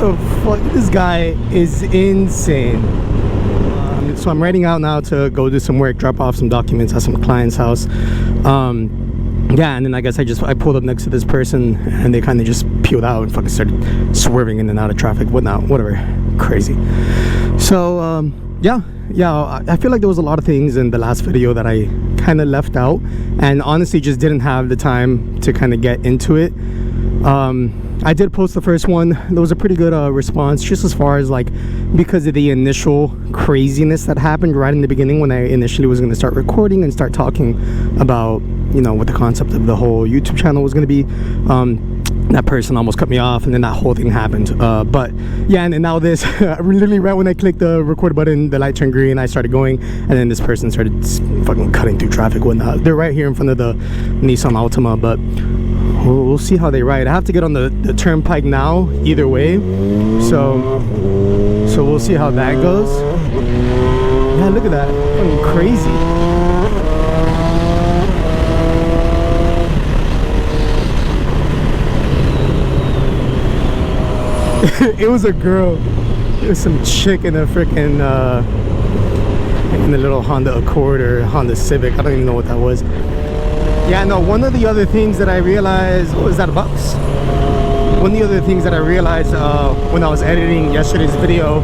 the fuck? This guy is insane. So I'm heading out now to go do some work, drop off some documents at some client's house. Yeah, and then I guess I pulled up next to this person, and they kind of just peeled out and fucking started swerving in and out of traffic, whatnot, whatever, crazy. So yeah, I feel like there was a lot of things in the last video that I kind of left out, and honestly just didn't have the time to kind of get into it. I did post the first one. There was a pretty good response, just as far as like, because of the initial craziness that happened right in the beginning when I initially was going to start recording and start talking about, you know, what the concept of the whole YouTube channel was going to be. That person almost cut me off, and then that whole thing happened. But yeah, and now this, literally right when I clicked the record button, the light turned green, I started going, and then this person started fucking cutting through traffic, whatnot. They're right here in front of the Nissan Altima, but we'll see how they ride. I have to get on the turnpike now, either way. So we'll see how that goes. Yeah, look at that. Fucking crazy. It was a girl. It was some chick in a freaking in a little Honda Accord or Honda Civic. I don't even know what that was. Yeah, no, one of the other things that I realized, oh, is that a box? One of the other things that I realized when I was editing yesterday's video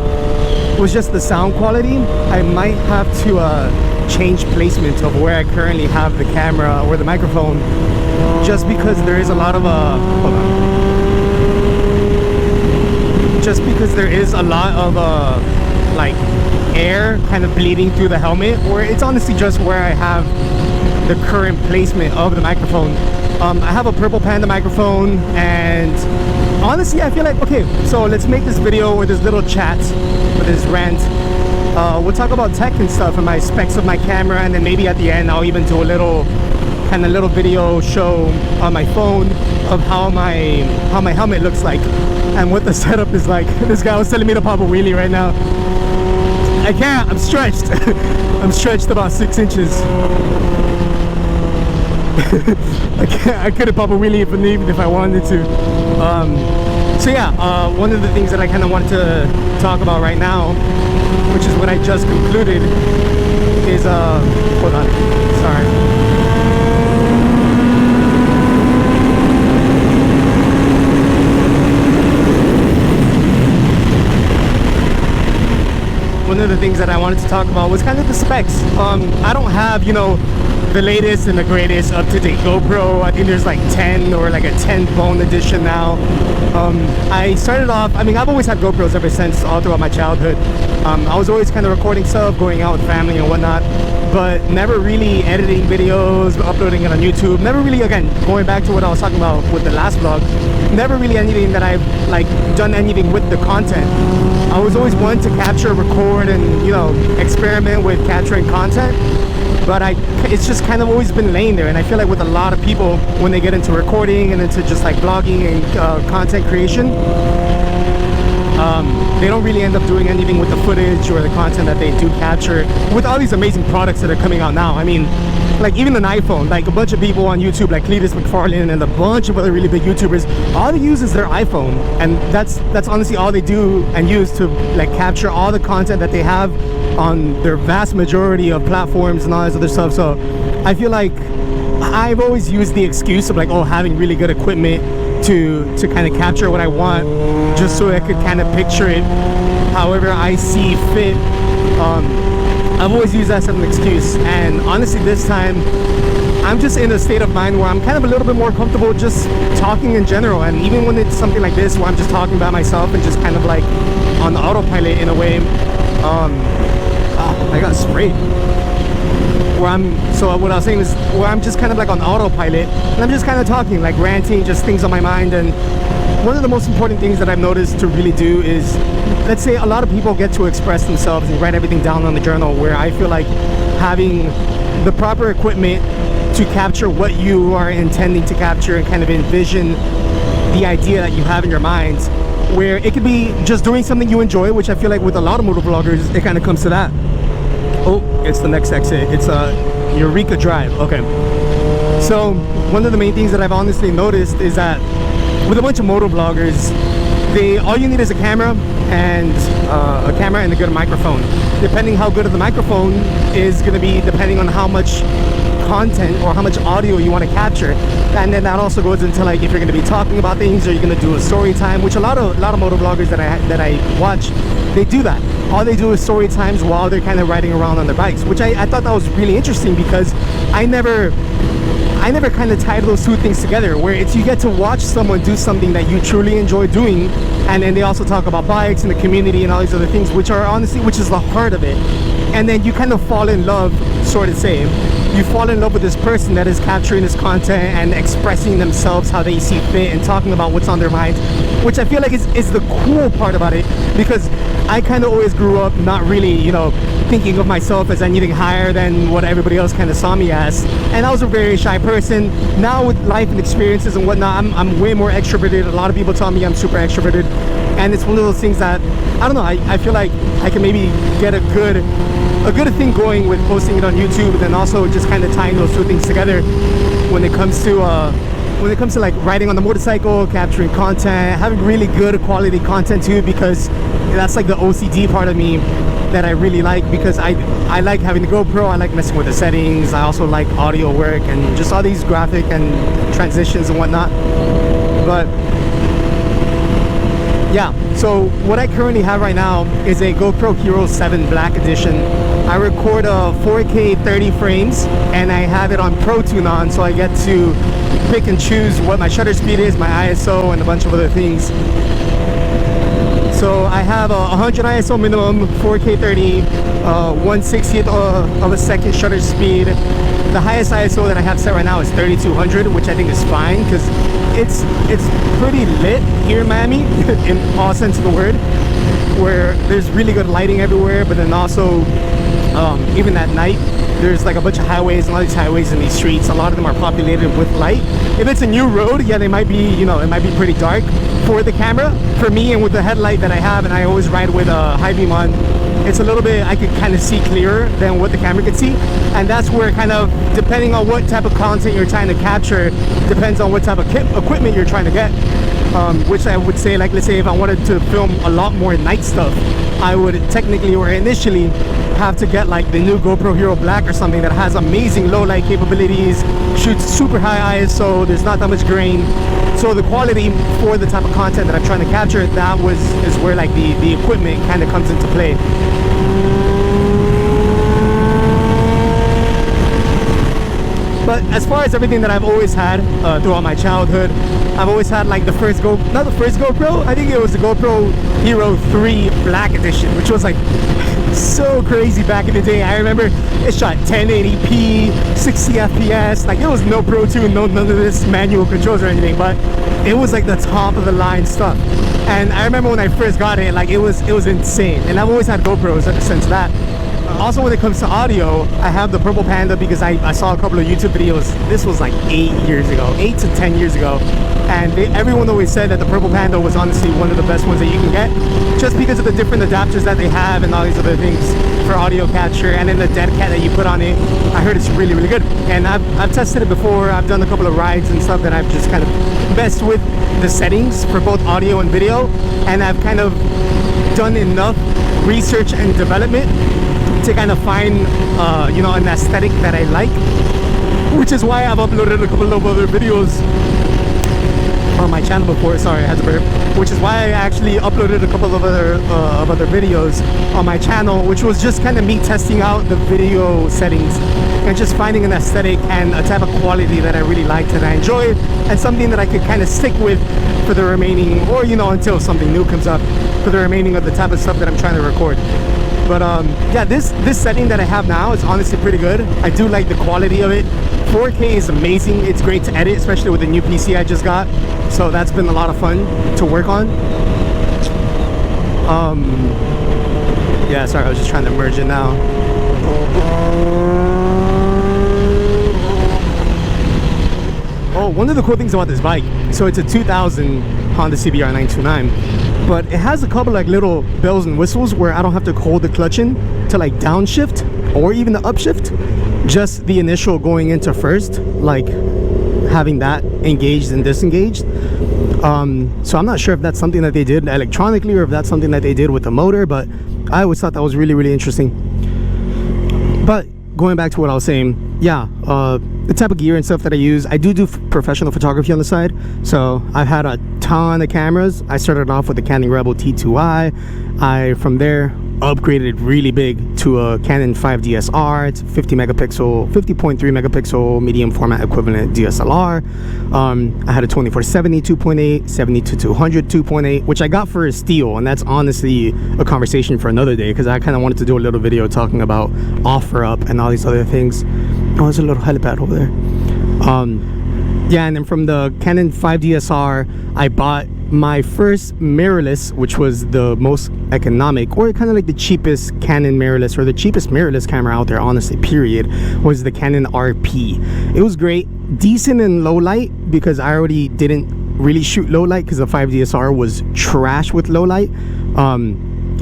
was just the sound quality. I might have to change placement of where I currently have the camera or the microphone, just because there is a lot of hold on. Just because there is a lot of like air kind of bleeding through the helmet, or it's honestly just where I have the current placement of the microphone. I have a Purple Panda microphone, and honestly I feel like, okay, so let's make this video with this little chat, with this rant. We'll talk about tech and stuff and my specs of my camera, and then maybe at the end I'll even do a little video show on my phone of how my helmet looks like and what the setup is like. This guy was telling me to pop a wheelie right now. I can't, I'm stretched. I'm stretched about 6 inches. I couldn't pop a wheelie even if I wanted to. So yeah, one of the things that I kind of wanted to talk about right now, which is what I just concluded, is hold on, sorry. One of the things that I wanted to talk about was kind of the specs. I don't have, you know, the latest and the greatest up-to-date GoPro. I think there's like 10 or like a 10 bone edition now. I started off, I mean, I've always had GoPros ever since, all throughout my childhood. I was always kind of recording stuff, going out with family and whatnot, but never really editing videos, uploading it on YouTube. Never really, again, going back to what I was talking about with the last vlog, never really anything that I've like done anything with the content. I was always one to capture, record, and, you know, experiment with capturing content, but it's just kind of always been laying there. And I feel like with a lot of people, when they get into recording and into just like vlogging and content creation, they don't really end up doing anything with the footage or the content that they do capture with all these amazing products that are coming out now. I mean, like even an iPhone, like a bunch of people on YouTube like Cletus McFarlane and a bunch of other really big YouTubers, all they use is their iPhone, and that's honestly all they do and use to like capture all the content that they have on their vast majority of platforms and all this other stuff. So I feel like I've always used the excuse of like, oh, having really good equipment to kind of capture what I want, just so I could kind of picture it however I see fit. I've always used that as an excuse, and honestly this time I'm just in a state of mind where I'm kind of a little bit more comfortable just talking in general. And even when it's something like this where I'm just talking about myself and just kind of like on autopilot in a way, I got sprayed. So what I was saying is where I'm just kind of like on autopilot and I'm just kind of talking, like ranting, just things on my mind. And one of the most important things that I've noticed to really do is, let's say a lot of people get to express themselves and write everything down on the journal, where I feel like having the proper equipment to capture what you are intending to capture and kind of envision the idea that you have in your mind, where it could be just doing something you enjoy, which I feel like with a lot of motor vloggers, it kind of comes to that. Oh, it's the next exit. It's Eureka Drive. Okay. So one of the main things that I've honestly noticed is that with a bunch of motor vloggers, all you need is a camera and a good microphone. Depending how good of the microphone is going to be depending on how much content or how much audio you want to capture. And then that also goes into like if you're going to be talking about things, or you're going to do a story time, which a lot of moto vloggers that I watch, they do that. All they do is story times while they're kind of riding around on their bikes, which I thought that was really interesting, because I never kind of tied those two things together, where it's you get to watch someone do something that you truly enjoy doing, and then they also talk about bikes and the community and all these other things, which is the heart of it. And then you kind of fall in love, sort of say, you fall in love with this person that is capturing this content and expressing themselves how they see fit and talking about what's on their minds, which I feel like is the cool part about it, because I kind of always grew up not really, you know, thinking of myself as anything higher than what everybody else kind of saw me as, and I was a very shy person. Now with life and experiences and whatnot, I'm way more extroverted. A lot of people tell me I'm super extroverted, and it's one of those things that I don't know, I feel like I can maybe get a good thing going with posting it on YouTube, and then also just kind of tying those two things together when it comes to like riding on the motorcycle, capturing content, having really good quality content too, because that's like the OCD part of me that I really like, because I like having the GoPro, I like messing with the settings, I also like audio work and just all these graphic and transitions and whatnot. But yeah, so what I currently have right now is a GoPro Hero 7 Black Edition. I record 4K 30 frames, and I have it on Protune on, so I get to pick and choose what my shutter speed is, my ISO, and a bunch of other things. So I have a 100 ISO minimum, 4K 30, 1/60th of a second shutter speed. The highest ISO that I have set right now is 3200, which I think is fine, because it's pretty lit here in Miami in all sense of the word, where there's really good lighting everywhere, but then also even at night there's like a bunch of highways, and all these highways and these streets, a lot of them are populated with light. If it's a new road, yeah, they might be, you know, it might be pretty dark for the camera. For me, and with the headlight that I have, and I always ride with a high beam on, it's a little bit, I could kind of see clearer than what the camera could see. And that's where kind of, depending on what type of content you're trying to capture, depends on what type of equipment you're trying to get. Which I would say, like, let's say if I wanted to film a lot more night stuff, I would technically, or initially, have to get like the new GoPro Hero Black or something that has amazing low light capabilities, shoots super high ISO, there's not that much grain. So the quality for the type of content that I'm trying to capture, is where like the equipment kind of comes into play. But as far as everything that I've always had throughout my childhood, I've always had like not the first GoPro, I think it was the GoPro Hero 3 Black Edition, which was like so crazy back in the day. I remember it shot 1080p, 60 FPS, like there was no Protune, none of this manual controls or anything, but it was like the top of the line stuff. And I remember when I first got it, like it was insane. And I've always had GoPros since that. Also, when it comes to audio, I have the Purple Panda because I saw a couple of YouTube videos. This was like 8 to 10 years ago, and everyone always said that the Purple Panda was honestly one of the best ones that you can get, just because of the different adapters that they have and all these other things for audio capture, and then the dead cat that you put on it. I heard it's really, really good, and I've tested it before. I've done a couple of rides and stuff that I've just kind of messed with the settings for both audio and video, and I've kind of done enough research and development to kind of find you know, an aesthetic that I like, which is why I've uploaded a couple of other videos on my channel before. Sorry, I had to burp. Which is why I actually uploaded a couple of other videos on my channel, which was just kind of me testing out the video settings and just finding an aesthetic and a type of quality that I really liked and I enjoyed, and something that I could kind of stick with for the remaining, or you know, until something new comes up, for the remaining of the type of stuff that I'm trying to record. But yeah, this setting that I have now is honestly pretty good. I do like the quality of it. 4K is amazing. It's great to edit, especially with the new PC I just got. So that's been a lot of fun to work on. Yeah, sorry, I was just trying to merge it now. Oh, one of the cool things about this bike, so it's a 2000 Honda CBR 929, but it has a couple like little bells and whistles where I don't have to hold the clutch in to like downshift or even the upshift, just the initial going into first, like having that engaged and disengaged. So I'm not sure if that's something that they did electronically or if that's something that they did with the motor, but I always thought that was really, really interesting. But going back to what I was saying, yeah, the type of gear and stuff that I use, I do professional photography on the side. So I've had a ton of cameras. I started off with the Canon Rebel T2i. I from there upgraded really big to a Canon 5DSR. It's 50.3 megapixel medium format equivalent DSLR. I had a 24-70 2.8, 70-200 2.8, which I got for a steal, and that's honestly a conversation for another day, because I kind of wanted to do a little video talking about offer up and all these other things. Oh, there's a little helipad over there. Yeah, and then from the Canon 5DSR, I bought my first mirrorless, which was the most economic, or kind of like the cheapest Canon mirrorless, or the cheapest mirrorless camera out there, honestly, period, was the Canon RP. It was great, decent in low light, because I already didn't really shoot low light because the 5DSR was trash with low light.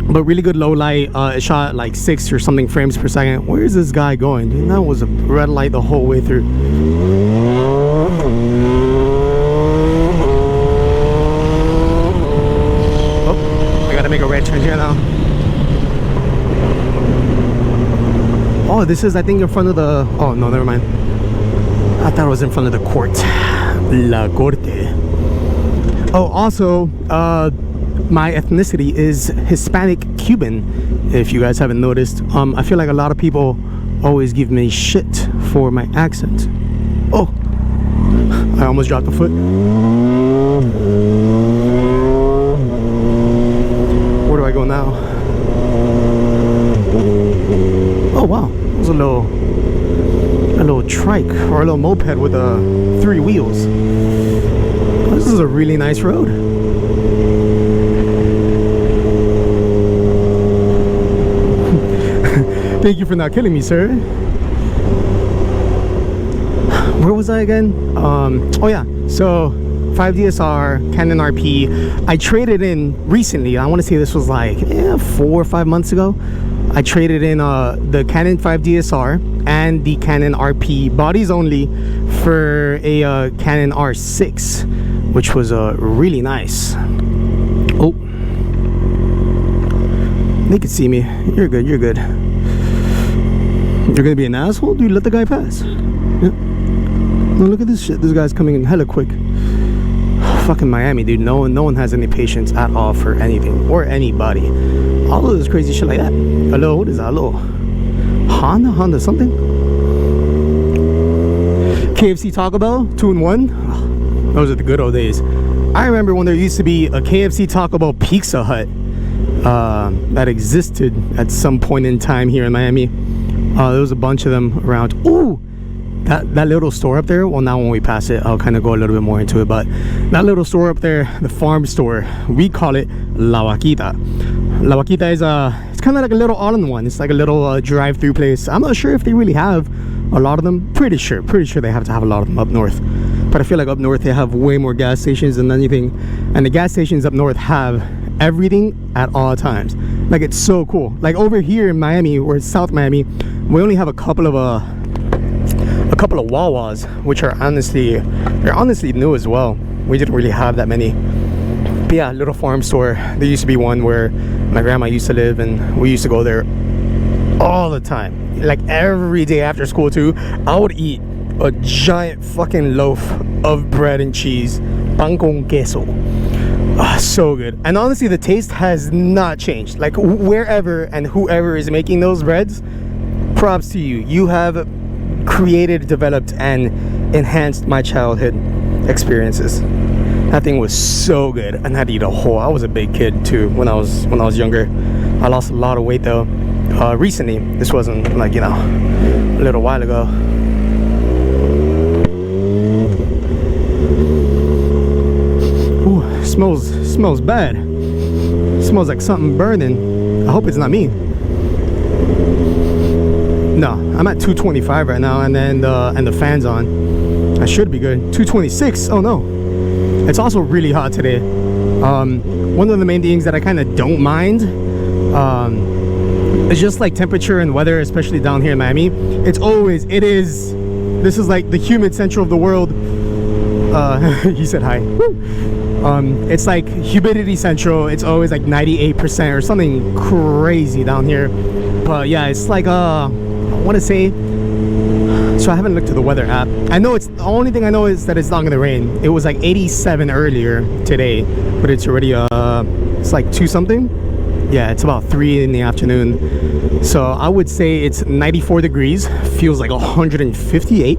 But really good low light. It shot like 6 or something frames per second. Where is this guy going? Dude, that was a red light the whole way through. Oh, I gotta make a right turn here now. Oh, this is, I think, in front of the... Oh, no, never mind. I thought it was in front of the court. La Corte. Oh, also, my ethnicity is Hispanic Cuban, if you guys haven't noticed. I feel like a lot of people always give me shit for my accent. Oh, I almost dropped a foot. Where do I go now? Oh wow, it was a little trike, or a little moped with 3 wheels. This is a really nice road. Thank you for not killing me, sir. Where was I again? Oh yeah, so 5DSR, Canon RP. I traded in recently. I want to say this was like 4 or 5 months ago. I traded in the Canon 5DSR and the Canon RP bodies only for a Canon R6, which was really nice. Oh, they could see me. You're good, you're good. You're gonna be an asshole? Dude, let the guy pass. Yeah. No, look at this shit. This guy's coming in hella quick. Fucking Miami, dude. No one has any patience at all for anything or anybody. All of this crazy shit like that. Hello, what is that? Hello, Honda something. KFC Taco Bell 2-in-1. Oh, those are the good old days. I remember when there used to be a KFC Taco Bell Pizza Hut that existed at some point in time here in Miami. There was a bunch of them around. Ooh, that little store up there. Well, now when we pass it, I'll kind of go a little bit more into it. But that little store up there, the farm store, we call it La Vaquita. La Vaquita is it's kind of like a little all-in-one. It's like a little drive-through place. I'm not sure if they really have a lot of them. Pretty sure they have to have a lot of them up north. But I feel like up north they have way more gas stations than anything, and the gas stations up north have everything at all times. Like, it's so cool. Like over here in Miami, or South Miami, we only have a couple of Wawas, which are honestly new as well. We didn't really have that many. But yeah, little farm store. There used to be one where my grandma used to live, and we used to go there all the time. Like every day after school too. I would eat a giant fucking loaf of bread and cheese, pan con queso. So good. And honestly, the taste has not changed. Like, wherever and whoever is making those breads, props to you. You have created, developed, and enhanced my childhood experiences. That thing was so good. And I had to eat a whole. I was a big kid too when I was younger. I lost a lot of weight though. Recently. This wasn't like, a little while ago. Ooh, smells bad. Smells like something burning. I hope it's not me. No, I'm at 225 right now, and then the fan's on. I should be good. 226. Oh no, it's also really hot today. One of the main things that I kind of don't mind is just like temperature and weather, especially down here in Miami. This is like the humid center of the world. He said hi. Woo. It's like humidity central. It's always like 98% or something crazy down here. But yeah, it's like I want to say, so I haven't looked at the weather app. I know it's, the only thing I know is that it's not gonna rain. It was like 87 earlier today, but it's already it's like 2 something. Yeah, it's about 3 in the afternoon. So I would say it's 94 degrees, feels like 158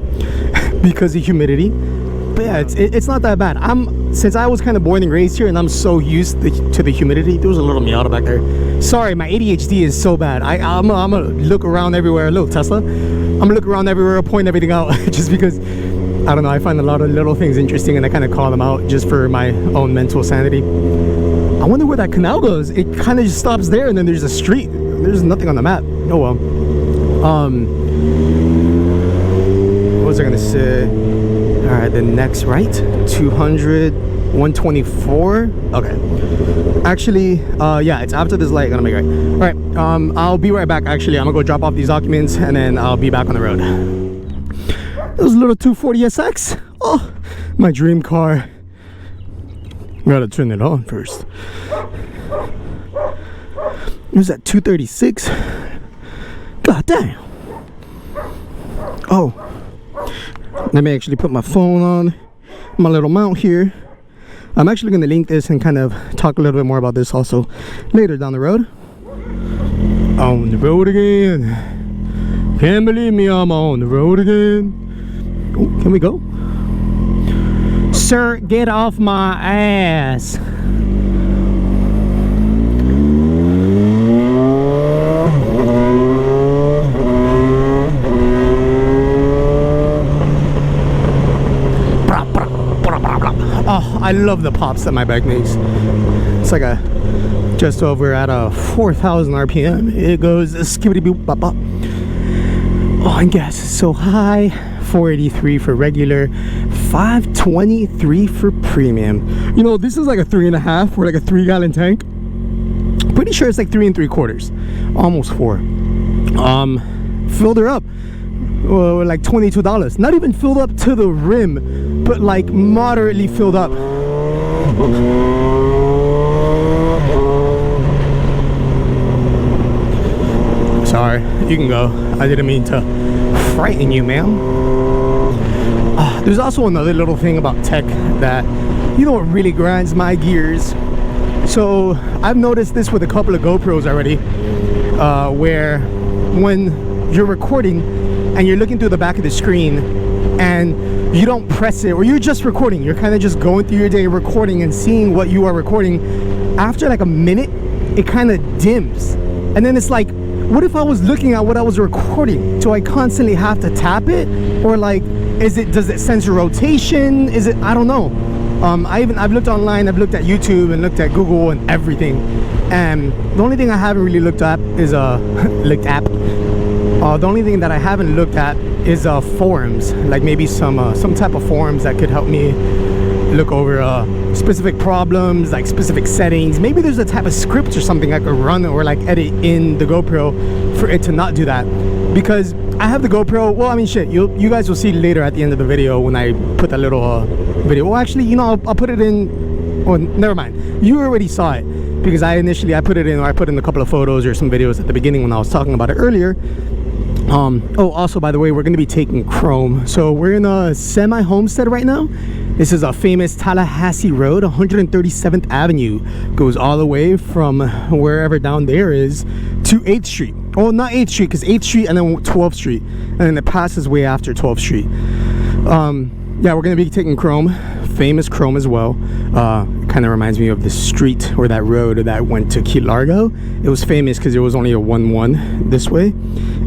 because of humidity. But yeah, it's not that bad. Since I was kind of born and raised here and I'm so used to the humidity. There was a little Miata back there. Sorry, my ADHD is so bad. I'm gonna look around everywhere. Little Tesla. I'm gonna look around everywhere, point everything out just because, I don't know, I find a lot of little things interesting and I kind of call them out just for my own mental sanity. I wonder where that canal goes. It kind of just stops there and then there's a street. There's nothing on the map. Oh well. What was I gonna say? All right, the next right, 200, 124. Okay. Actually, yeah, it's after this light. Gonna make it right. All right. I'll be right back. Actually, I'm gonna go drop off these documents and then I'll be back on the road. It was a little 240SX. Oh, my dream car. Gotta turn it on first. It was at 236. God damn. Oh, let me actually put my phone on my little mount here. I'm actually going to link this and kind of talk a little bit more about this also later down the road. On the road again. Can't believe me, I'm on the road again. Oh, can we go? Sir, get off my ass. Oh, I love the pops that my bike makes. It's like a just over at a 4,000 RPM. It goes skibbity boop bop bop. Oh, and gas is so high. 483 for regular, 523 for premium. You know, this is like a 3.5 or like a 3-gallon tank. Pretty sure it's like 3 3/4, almost 4. Filled her up. Like $22. Not even filled up to the rim, but like moderately filled up. Sorry, you can go. I didn't mean to frighten you, ma'am. There's also another little thing about tech that, you know, what really grinds my gears. So I've noticed this with a couple of GoPros already, where when you're recording and you're looking through the back of the screen and you don't press it, or you're just recording, you're kind of just going through your day recording and seeing what you are recording, after like a minute it kind of dims, and then it's like, what if I was looking at what I was recording? Do I constantly have to tap it, or like, does it sense rotation? Is it, I don't know. I've looked online, I've looked at YouTube and looked at Google and everything, and the only thing I haven't really looked at is the only thing that I haven't looked at is forums, like maybe some type of forums that could help me look over specific problems, like specific settings. Maybe there's a type of script or something I could run or like edit in the GoPro for it to not do that, because I have the GoPro. Well, I mean, shit, you guys will see later at the end of the video when I put that little video. Well, actually, you know, I'll put it in. Oh, never mind, you already saw it, because I put it in, or I put in a couple of photos or some videos at the beginning when I was talking about it earlier. Oh, also, by the way, we're going to be taking chrome. So we're in a semi-homestead right now. This is a famous Tallahassee Road, 137th Avenue. Goes all the way from wherever down there is to 8th Street. Oh, not 8th Street, because 8th Street and then 12th Street. And then it passes way after 12th Street. Yeah, we're going to be taking chrome. Famous chrome as well. Kind of reminds me of the street or that road that went to Key Largo. It was famous because there was only a 1-1 this way,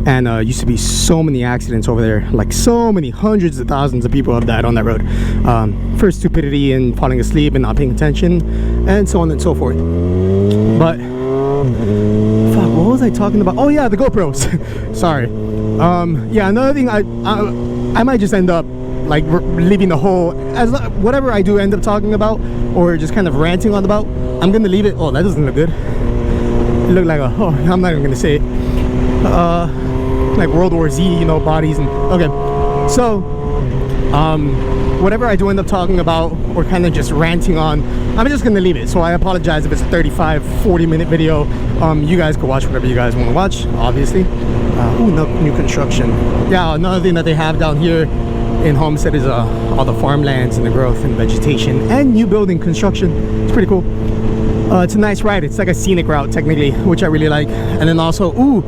and used to be so many accidents over there. Like so many, hundreds of thousands of people have died on that road for stupidity and falling asleep and not paying attention, and so on and so forth. But fuck, what was I talking about? Oh yeah, the GoPros. Sorry. Yeah, another thing, I might just end up like leaving the whole, as whatever I do end up talking about or just kind of ranting on about, I'm gonna leave it. Oh, that doesn't look good. It looked like a, oh, I'm not even gonna say it, like World War Z, you know, bodies and, okay. So whatever I do end up talking about or kind of just ranting on, I'm just gonna leave it. So I apologize if it's a 35-40 minute video. You guys can watch whatever you guys want to watch, obviously. Ooh, no, new construction. Yeah, another thing that they have down here in Homestead is all the farmlands and the growth and vegetation and new building construction. It's pretty cool. It's a nice ride. It's like a scenic route technically, which I really like. And then also, ooh,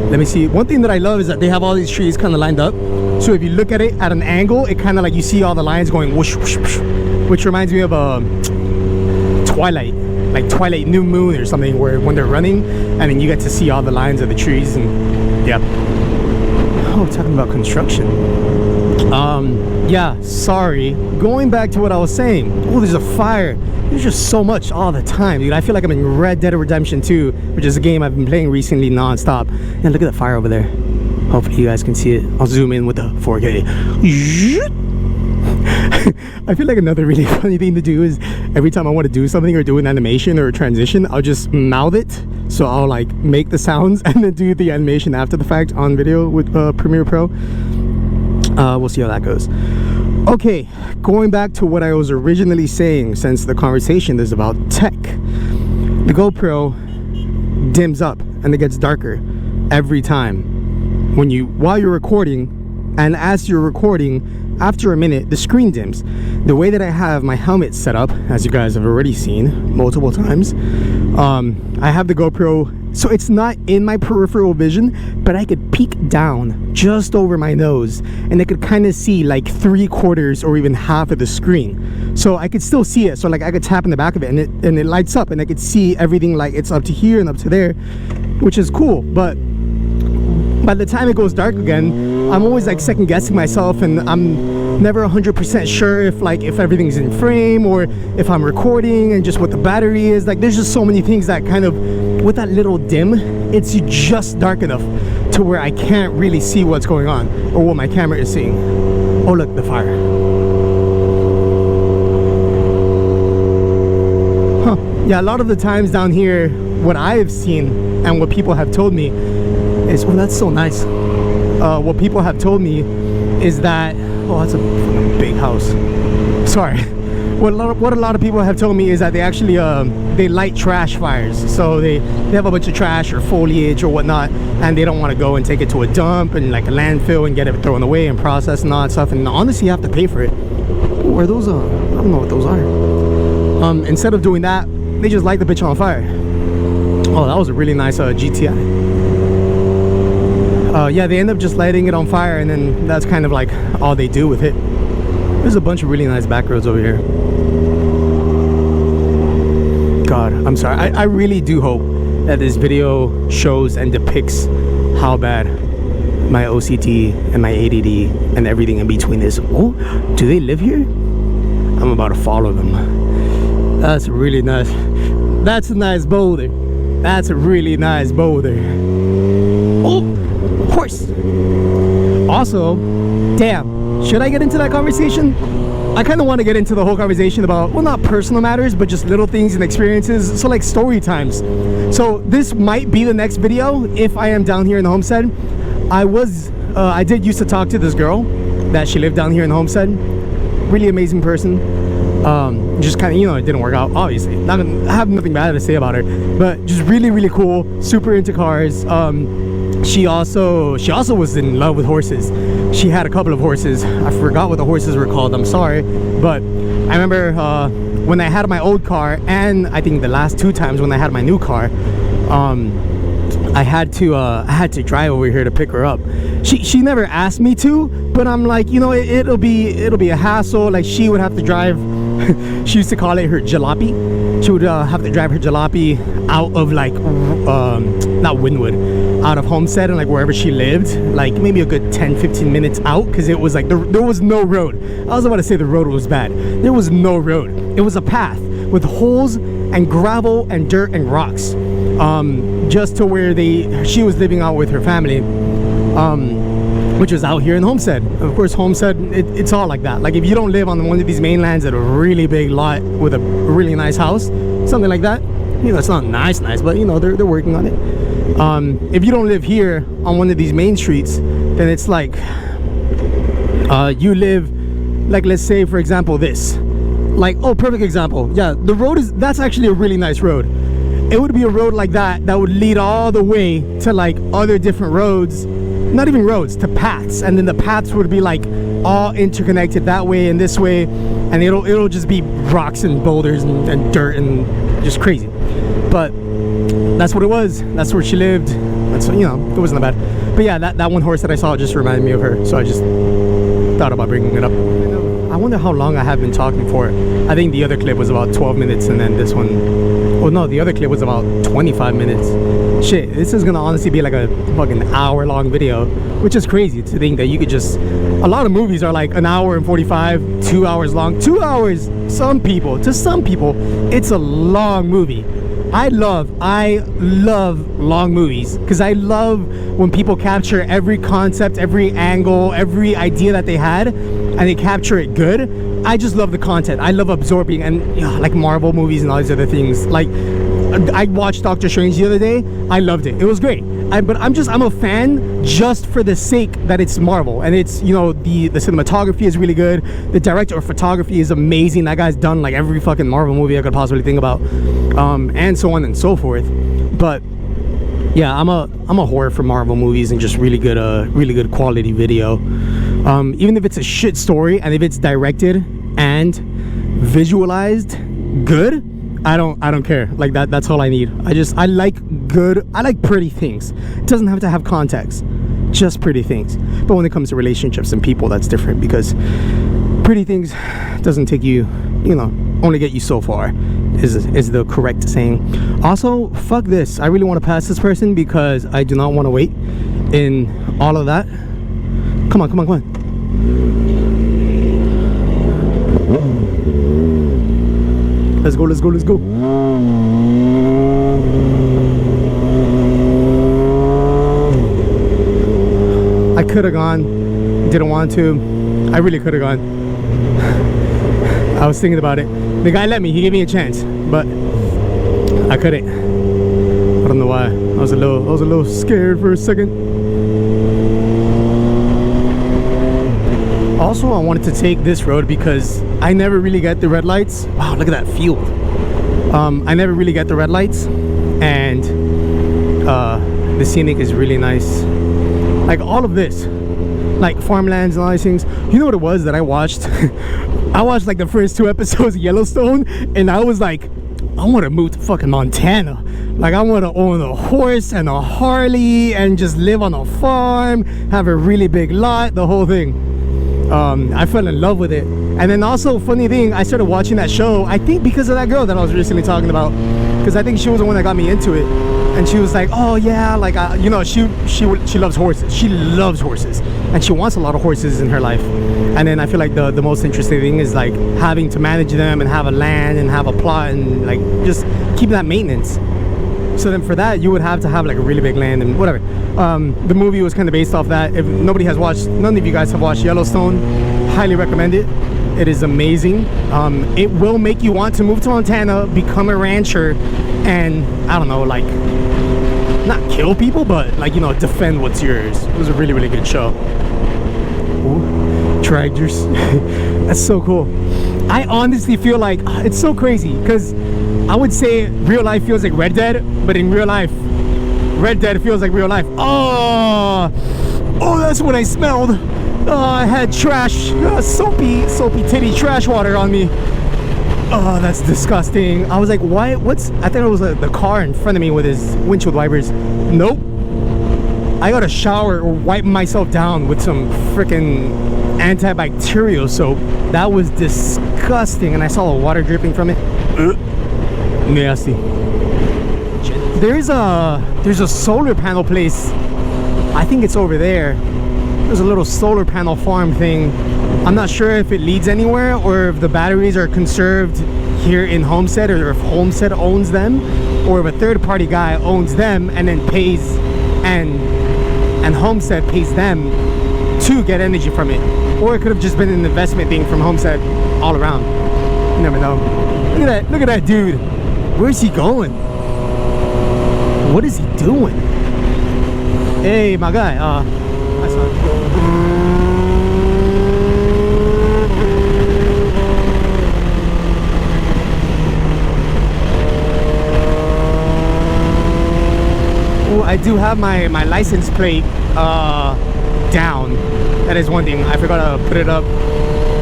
let me see. One thing that I love is that they have all these trees kind of lined up. So if you look at it at an angle, it kind of like you see all the lines going whoosh, whoosh, whoosh, which reminds me of a Twilight, like Twilight New Moon or something, where when they're running and then you get to see all the lines of the trees. And yeah. Oh, talking about construction. Yeah, sorry. Going back to what I was saying. Oh, there's a fire. There's just so much all the time, dude. I feel like I'm in Red Dead Redemption 2, which is a game I've been playing recently non-stop. And look at the fire over there. Hopefully you guys can see it. I'll zoom in with the 4K. I feel like another really funny thing to do is every time I want to do something or do an animation or a transition, I'll just mouth it. So I'll like make the sounds and then do the animation after the fact on video with Premiere Pro. We'll see how that goes. Okay, going back to what I was originally saying, since the conversation is about tech. The GoPro dims up and it gets darker every time while you're recording, and as you're recording, after a minute the screen dims. The way that I have my helmet set up, as you guys have already seen multiple times, I have the GoPro so it's not in my peripheral vision, but I could peek down just over my nose and I could kind of see like 3/4 or even half of the screen. So I could still see it. So like I could tap in the back of it and it lights up and I could see everything, like it's up to here and up to there, which is cool. But by the time it goes dark again, I'm always like second guessing myself, and I'm never 100% sure if everything's in frame or if I'm recording, and just what the battery is. Like there's just so many things that kind of, with that little dim, it's just dark enough to where I can't really see what's going on or what my camera is seeing. Oh look, the fire. Huh. Yeah, a lot of the times down here, what I've seen and what people have told me is, oh, that's so nice. What people have told me is that, oh, that's a big house. Sorry. What a lot of people have told me is that they actually they light trash fires. So they have a bunch of trash or foliage or whatnot, and they don't want to go and take it to a dump and like a landfill and get it thrown away and processed and all that stuff. And honestly, you have to pay for it. Ooh, are those? I don't know what those are. Instead of doing that, they just light the bitch on fire. Oh, that was a really nice GTI. Yeah, they end up just lighting it on fire, and then that's kind of like all they do with it. There's a bunch of really nice back roads over here. God, I'm sorry. I really do hope that this video shows and depicts how bad my OCD and my ADD and everything in between is. Oh, do they live here? I'm about to follow them. That's really nice. That's a nice boulder. That's a really nice boulder. Oh, horse. Also, damn, should I get into that conversation? I kind of want to get into the whole conversation about, well, not personal matters, but just little things and experiences. So like story times. So this might be the next video if I am down here in the homestead. I did used to talk to this girl that she lived down here in the homestead. Really amazing person. Just kind of, it didn't work out, obviously. I have nothing bad to say about her, but just really, really cool, super into cars. She also was in love with horses. She had a couple of horses. I forgot what the horses were called, I'm sorry. But I remember when I had my old car, and I think the last 2 times when I had my new car, I had to drive over here to pick her up. She never asked me to, but I'm like, it'll be a hassle. Like she would have to drive. She used to call it her jalopy. She would have to drive her jalopy out of like not Wynwood, out of Homestead and like wherever she lived, like maybe a good 10-15 minutes out, because it was like there was no road. I was about to say the road was bad. There was no road. It was a path with holes and gravel and dirt and rocks, just to where she was living out with her family, which was out here in Homestead. Of course, Homestead, it's all like that. Like if you don't live on one of these mainlands at a really big lot with a really nice house, something like that, it's not nice, but they're working on it. If you don't live here on one of these main streets, then it's like you live, like let's say for example this, Like, oh, perfect example. Yeah, the road that's actually a really nice road. It would be a road like that would lead all the way to like other different roads, not even roads, to paths, and then the paths would be like all interconnected that way and this way, and it'll just be rocks and boulders and dirt and just crazy. But that's what it was. That's where she lived. That's, you know, it wasn't that bad. But yeah, that one horse that I saw just reminded me of her, so I just thought about bringing it up. I wonder how long I have been talking for. I think the other clip was about 12 minutes, and then this one, oh no, the other clip was about 25 minutes. Shit, this is gonna honestly be like a fucking hour-long video, which is crazy to think that you could just, a lot of movies are like an hour and 45, 2 hours long. 2 hours, to some people, it's a long movie. I love long movies because I love when people capture every concept, every angle, every idea that they had, and they capture it good. I just love the content. I love absorbing, and you know, like Marvel movies and all these other things. Like, I watched Doctor Strange the other day. I loved it. It was great. But I'm a fan just for the sake that it's Marvel, and it's, you know, the cinematography is really good. The director of photography is amazing. That guy's done like every fucking Marvel movie I could possibly think about, and so on and so forth. But yeah, I'm a whore for Marvel movies and just really good quality video. Even if it's a shit story, and if it's directed and visualized good, I don't care. Like that's all I need. I like pretty things. It doesn't have to have context, just pretty things. But when it comes to relationships and people, that's different, because pretty things doesn't take you, you know, only get you so far is the correct saying. Also, fuck this. I really want to pass this person because I do not want to wait in all of that. Come on. Let's go. I could have gone, didn't want to. I really could have gone. I was thinking about it. The guy let me, he gave me a chance, but I couldn't. I don't know why. I was a little scared for a second. Also, I wanted to take this road because I never really get the red lights. Wow, look at that field. I never really get the red lights, and the scenic is really nice. Like all of this, like farmlands and all these things. You know what it was that I watched? I watched like the first 2 episodes of Yellowstone, and I was like, I want to move to fucking Montana. Like, I want to own a horse and a Harley and just live on a farm, have a really big lot, the whole thing. I fell in love with it. And then also, funny thing, I started watching that show, I think because of that girl that I was recently talking about, because I think she was the one that got me into it. And she was like, oh yeah, like you know, she loves horses. She loves horses, and she wants a lot of horses in her life. And then I feel like the most interesting thing is like having to manage them and have a land and have a plot and like just keep that maintenance. So then for that, you would have to have like a really big land and whatever. The movie was kind of based off that. If nobody has watched, none of you guys have watched Yellowstone, highly recommend it. It is amazing. It will make you want to move to Montana, become a rancher, and I don't know, like not kill people, but like, you know, defend what's yours. It was a really, really good show. Ooh, tractors. That's so cool. I honestly feel like it's so crazy because I would say real life feels like Red Dead, but in real life, Red Dead feels like real life. Oh, that's what I smelled. Oh, I had trash, soapy titty trash water on me. Oh, that's disgusting. I was like, why? I thought it was the car in front of me with his windshield wipers. Nope. I got a shower or wipe myself down with some freaking antibacterial soap. That was disgusting, and I saw the water dripping from it. Nasty. There's a solar panel place. I think it's over there. There's a little solar panel farm thing. I'm not sure if it leads anywhere or if the batteries are conserved here in Homestead, or if Homestead owns them, or if a third-party guy owns them and then pays and Homestead pays them to get energy from it. Or it could have just been an investment thing from Homestead all around. You never know. Look at that dude. Where's he going? What is he doing? Hey, my guy. I saw him. Well, I do have my license plate down. That is one thing. I forgot to put it up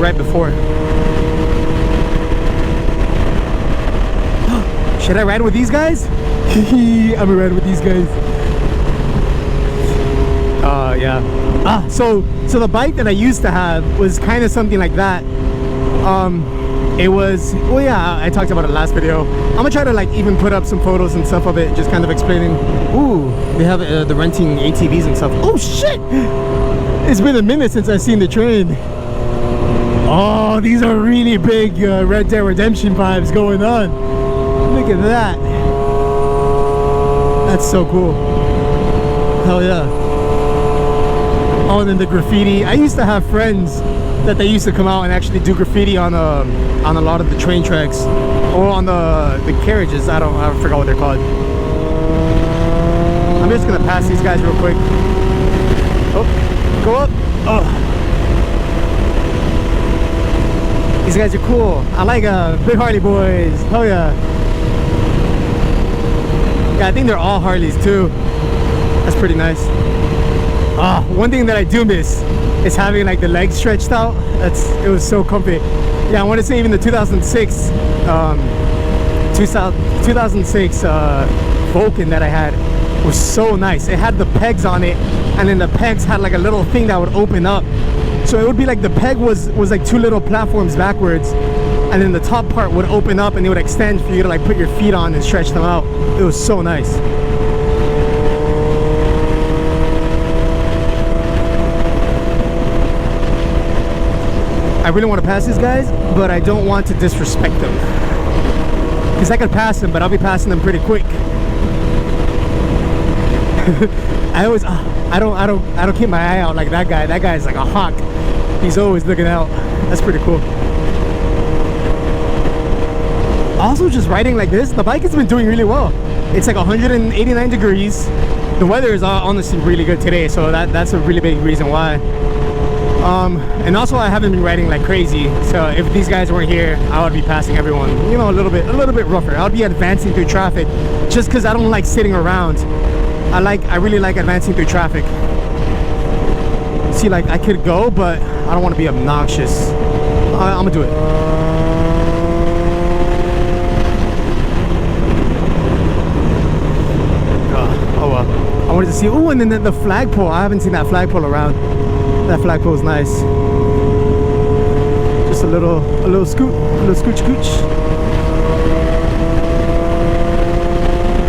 right before. Should I ride with these guys? I'm gonna ride with these guys. Yeah. So the bike that I used to have was kind of something like that. It was, well, yeah, I talked about it last video. I'm gonna try to like even put up some photos and stuff of it, just kind of explaining. Ooh, they have the renting ATVs and stuff. Oh shit! It's been a minute since I've seen the train. Oh, these are really big Red Dead Redemption vibes going on. Look at that. That's so cool. Hell yeah. Oh, and then the graffiti. I used to have friends that they used to come out and actually do graffiti on a lot of the train tracks or on the carriages. I forgot what they're called. I'm just gonna pass these guys real quick. Oh, go up. Oh, these guys are cool. I like big Harley boys. Hell yeah. Yeah, I think they're all Harleys too. That's pretty nice. One thing that I do miss is having like the legs stretched out. It was so comfy. Yeah, I want to say even the 2006 Vulcan that I had was so nice. It had the pegs on it, and then the pegs had like a little thing that would open up. So it would be like the peg was like two little platforms backwards, and then the top part would open up and it would extend for you to like put your feet on and stretch them out. It was so nice. I really want to pass these guys, but I don't want to disrespect them, because I could pass them, but I'll be passing them pretty quick. I don't keep my eye out like that guy. That guy's like a hawk. He's always looking out. That's pretty cool. Also, just riding like this, the bike has been doing really well. It's like 189 degrees. The weather is honestly really good today, so that's a really big reason why. And also I haven't been riding like crazy, so if these guys weren't here, I would be passing everyone, you know, a little bit rougher. I would be advancing through traffic just because I don't like sitting around. I really like advancing through traffic. See, like I could go, but I don't want to be obnoxious. I'm gonna do it. Oh well. I wanted to see. Oh, and then the flagpole. I haven't seen that flagpole around. That flagpole is nice. Just a little scoot, a little scooch.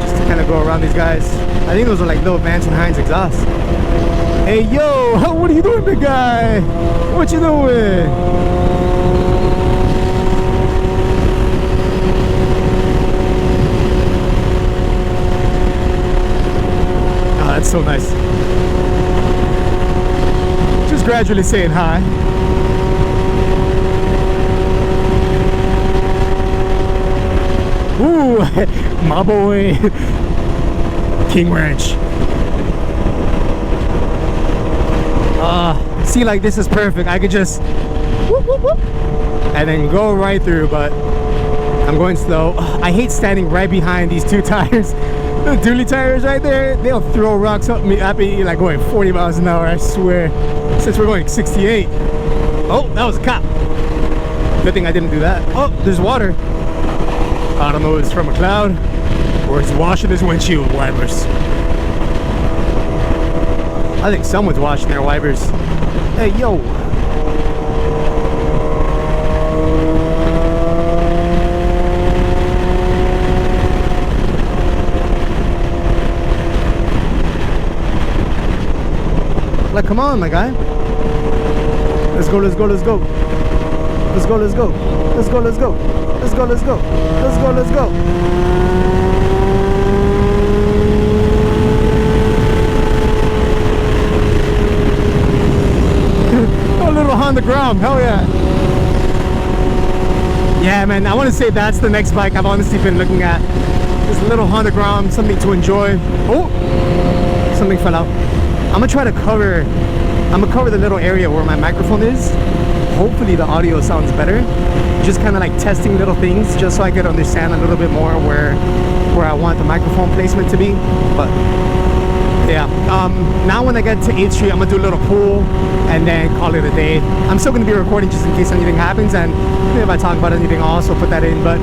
Just to kind of go around these guys. I think those are like little Vance and Hines exhausts. Hey yo, what are you doing, big guy? What you doing? Oh, that's so nice. Just gradually saying hi. Ooh, my boy, King Ranch. See, like this is perfect. I could just whoop, whoop, whoop, and then go right through, but I'm going slow. I hate standing right behind these two tires. The dually tires right there, they'll throw rocks at me like going 40 miles an hour, I swear. Since we're going 68. Oh, that was a cop. Good thing I didn't do that. Oh, there's water. I don't know if it's from a cloud or it's washing his windshield wipers. I think someone's washing their wipers. Hey, yo. Like, come on, my guy. Let's go, let's go, let's go. Let's go, let's go. Let's go, let's go. Let's go, let's go. Let's go, let's go. A little Honda Grom, hell yeah. Yeah, man, I want to say that's the next bike I've honestly been looking at. This little Honda Grom, something to enjoy. Oh, something fell out. I'm gonna try to cover the little area where my microphone is. Hopefully the audio sounds better. Just kind of like testing little things just so I could understand a little bit more where I want the microphone placement to be. But yeah, now when I get to 8th Street, I'm gonna do a little pool and then call it a day. I'm still gonna be recording just in case anything happens, and if I talk about anything, I'll also put that in. But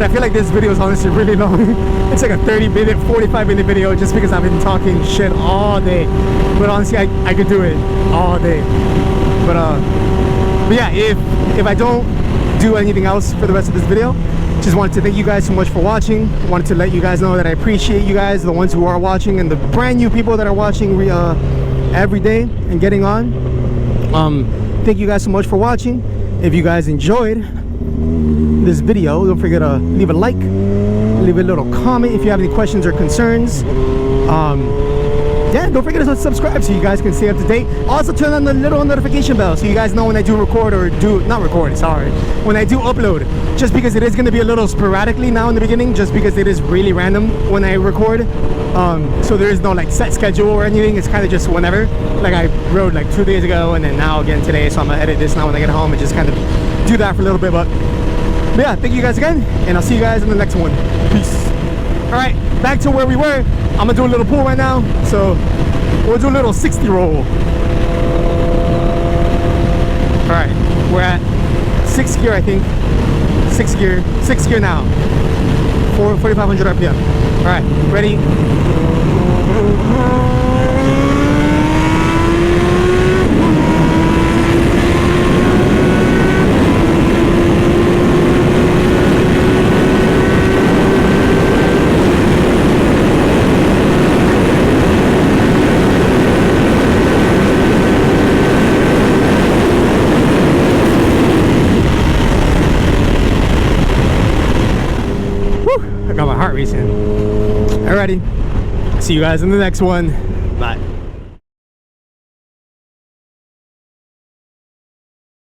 I feel like this video is honestly really long. It's like a 30-minute, 45-minute video just because I've been talking shit all day. But honestly, I could do it all day. But yeah, if I don't do anything else for the rest of this video, just wanted to thank you guys so much for watching. Wanted to let you guys know that I appreciate you guys, the ones who are watching, and the brand new people that are watching every day and getting on. Thank you guys so much for watching. If you guys enjoyed this video, don't forget to leave a like, leave a little comment if you have any questions or concerns. Yeah, don't forget to subscribe so you guys can stay up to date. Also turn on the little notification bell so you guys know when I do record, or not record, sorry, when I do upload. Just because it is going to be a little sporadically now in the beginning, just because it is really random when I record. So there is no like set schedule or anything. It's kind of just whenever. Like I rode like 2 days ago and then now again today, so I'm gonna edit this now when I get home and just kind of do that for a little bit. But yeah, thank you guys again, and I'll see you guys in the next one. Peace. All right, back to where we were. I'm gonna do a little pool right now, so we'll do a little 60 roll. All right, we're at 6th gear, I think. 6th gear now. 4,500 RPM. All right, ready? I got my heart racing. Alrighty, see you guys in the next one. Bye.